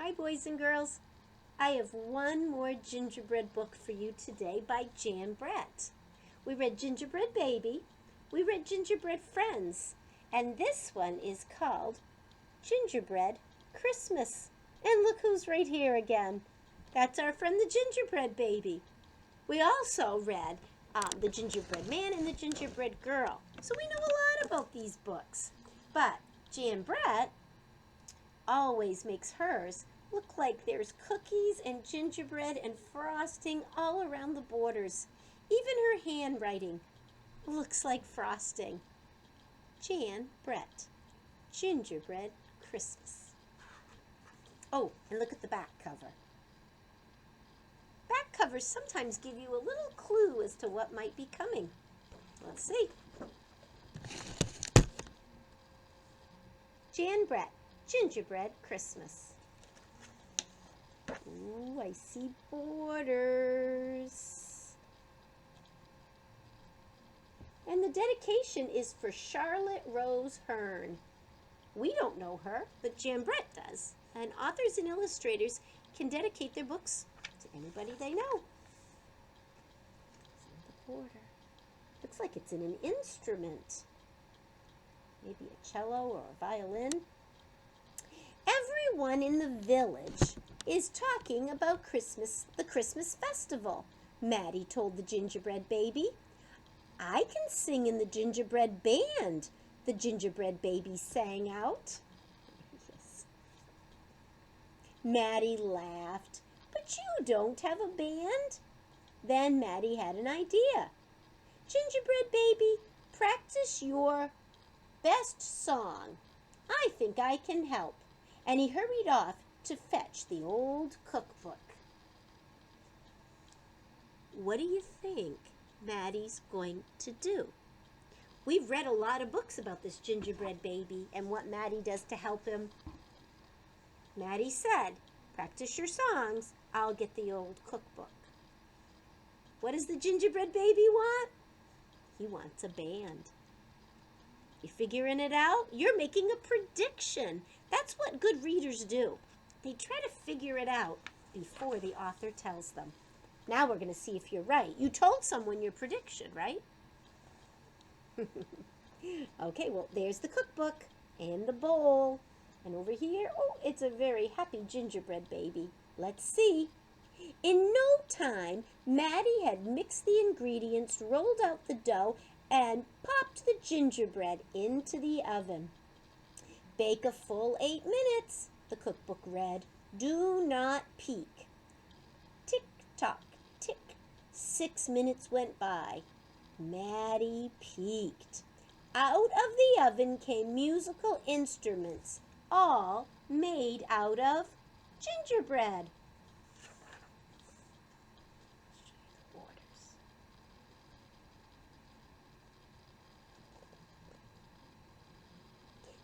Hi, boys and girls. I have one more gingerbread book for you today by Jan Brett. We read Gingerbread Baby, we read Gingerbread Friends, and this one is called Gingerbread Christmas. And look who's right here again. That's our friend the Gingerbread Baby. We also read The Gingerbread Man and the Gingerbread Girl. So we know a lot about these books. But Jan Brett always makes hers look like there's cookies and gingerbread and frosting all around the borders. Even her handwriting looks like frosting. Jan Brett, Gingerbread Christmas. Oh, and look at the back cover. Back covers sometimes give you a little clue as to what might be coming. Let's see. Jan Brett, Gingerbread Christmas. Ooh, I see borders. And the dedication is for Charlotte Rose Hearn. We don't know her, but Jan Brett does. And authors and illustrators can dedicate their books to anybody they know. It's in the border. Looks like it's in an instrument. Maybe a cello or a violin. Everyone in the village is talking about Christmas, the Christmas festival. Maddie told the gingerbread baby. I can sing in the gingerbread band, the gingerbread baby sang out. Yes. Maddie laughed. But you don't have a band? Then Maddie had an idea. Gingerbread baby, practice your best song. I think I can help. And he hurried off to fetch the old cookbook. What do you think Maddie's going to do? We've read a lot of books about this gingerbread baby and what Maddie does to help him. Maddie said, practice your songs, I'll get the old cookbook. What does the gingerbread baby want? He wants a band. You figuring it out? You're making a prediction. That's what good readers do. They try to figure it out before the author tells them. Now we're going to see if you're right. You told someone your prediction, right? Okay, well, there's the cookbook and the bowl. And over here, oh, it's a very happy gingerbread baby. Let's see. In no time, Maddie had mixed the ingredients, rolled out the dough, and popped the gingerbread into the oven. Bake a full 8 minutes, the cookbook read. Do not peek. Tick tock, tick. 6 minutes went by. Maddie peeked. Out of the oven came musical instruments, all made out of gingerbread.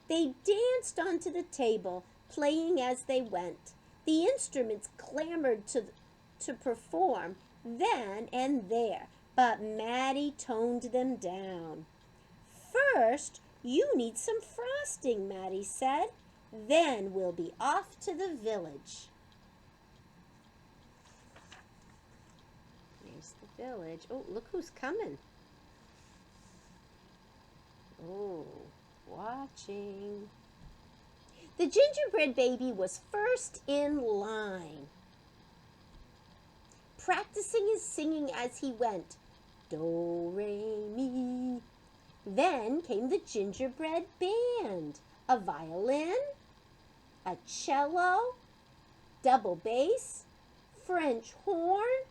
They danced onto the table, playing as they went. The instruments clamored to perform then and there, but Maddie toned them down. First, you need some frosting, Maddie said. Then we'll be off to the village. There's the village. Oh, look who's coming. Oh, watching. The gingerbread baby was first in line, practicing his singing as he went. Do, re, mi. Then came the gingerbread band, a violin, a cello, double bass, French horn,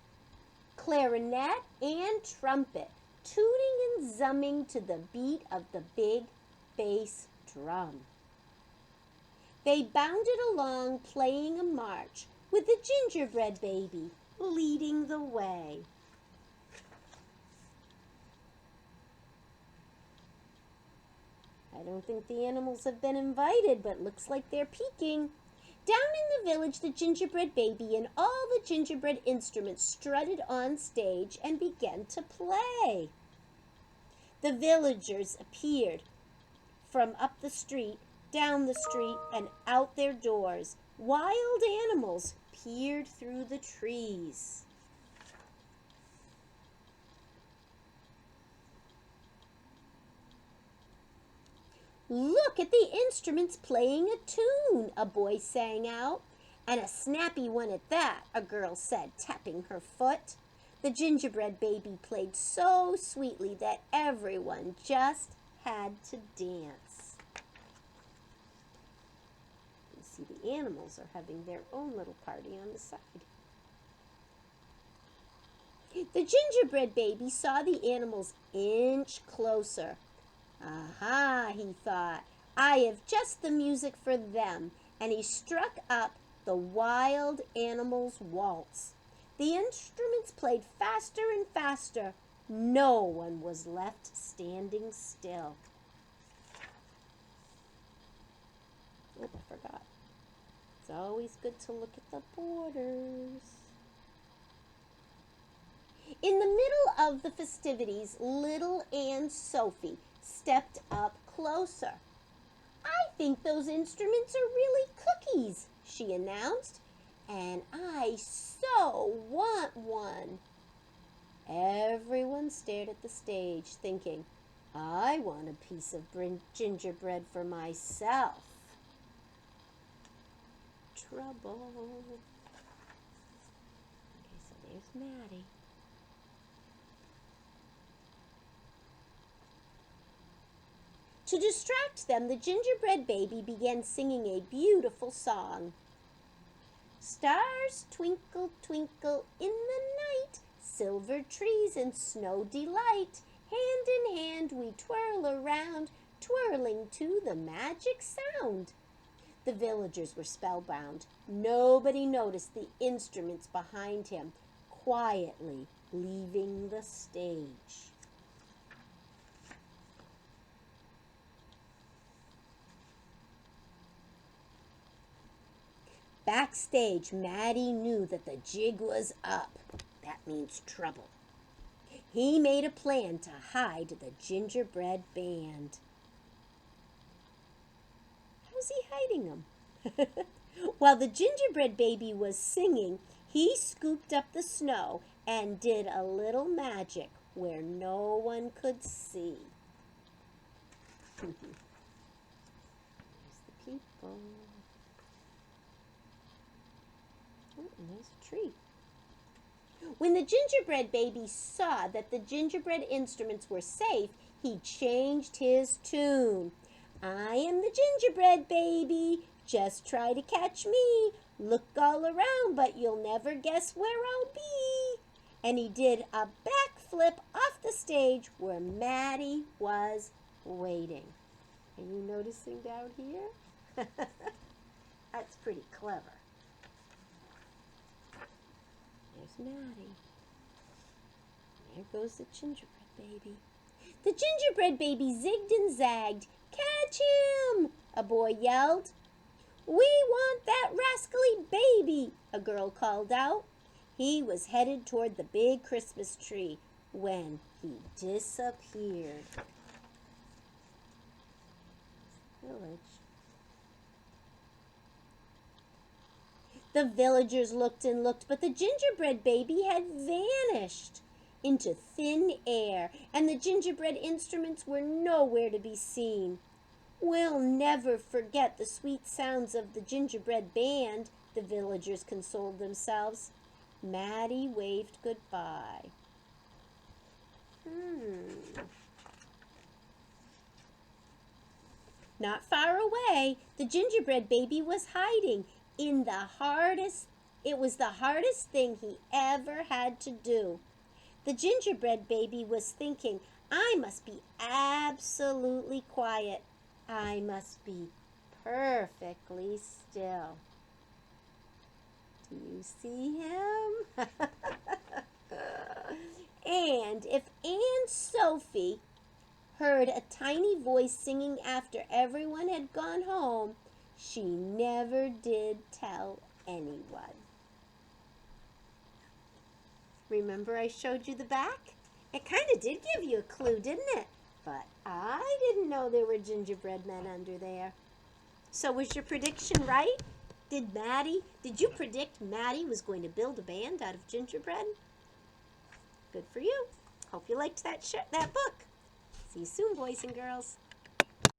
clarinet, and trumpet, tooting and zumming to the beat of the big bass drum. They bounded along playing a march with the gingerbread baby leading the way. I don't think the animals have been invited, but looks like they're peeking. Down in the village, the gingerbread baby and all the gingerbread instruments strutted on stage and began to play. The villagers appeared from up the street, down the street, and out their doors, Wild animals peered through the trees. "Look at the instruments playing a tune," a boy sang out. "And a snappy one at that," a girl said, tapping her foot. The gingerbread baby played so sweetly that everyone just had to dance. You see the animals are having their own little party on the side. The gingerbread baby saw the animals inch closer. "Aha," he thought, "I have just the music for them," and he struck up the Wild Animals Waltz. The instruments played faster and faster. No one was left standing still. Oh, I forgot. It's always good to look at the borders. In the middle of the festivities, little Aunt Sophie stepped up closer. "I think those instruments are really cookies," she announced, "and I so want one." Everyone stared at the stage, thinking, "I want a piece of gingerbread for myself." Trouble. Okay, so there's Maddie. To distract them, the gingerbread baby began singing a beautiful song. "Stars twinkle, twinkle in the night, silver trees and snow delight. Hand in hand we twirl around, twirling to the magic sound." The villagers were spellbound. Nobody noticed the instruments behind him, quietly leaving the stage. Backstage, Maddie knew that the jig was up. That means trouble. He made a plan to hide the gingerbread band. How's he hiding them? While the gingerbread baby was singing, he scooped up the snow and did a little magic where no one could see. There's the people. Oh, and there's a tree. When the gingerbread baby saw that the gingerbread instruments were safe, he changed his tune. "I am the gingerbread baby. Just try to catch me. Look all around, but you'll never guess where I'll be." And he did a backflip off the stage where Maddie was waiting. Are you noticing down here? That's pretty clever. There's Maddie. There goes the gingerbread baby. The gingerbread baby zigged and zagged. "Catch him!" a boy yelled. "We want that rascally baby," a girl called out. He was headed toward the big Christmas tree when he disappeared. Village. The villagers looked and looked, but the gingerbread baby had vanished into thin air, and the gingerbread instruments were nowhere to be seen. "We'll never forget the sweet sounds of the gingerbread band," the villagers consoled themselves. Maddie waved goodbye. Not far away, the gingerbread baby was hiding in it was the hardest thing he ever had to do. The gingerbread baby was thinking, "I must be absolutely quiet. I must be perfectly still." Do you see him? And if Aunt Sophie heard a tiny voice singing after everyone had gone home, she never did tell anyone. Remember I showed you the back? It kind of did give you a clue, didn't it? But I didn't know there were gingerbread men under there. So was your prediction right? Did you predict Maddie was going to build a band out of gingerbread? Good for you. Hope you liked that book. See you soon, boys and girls.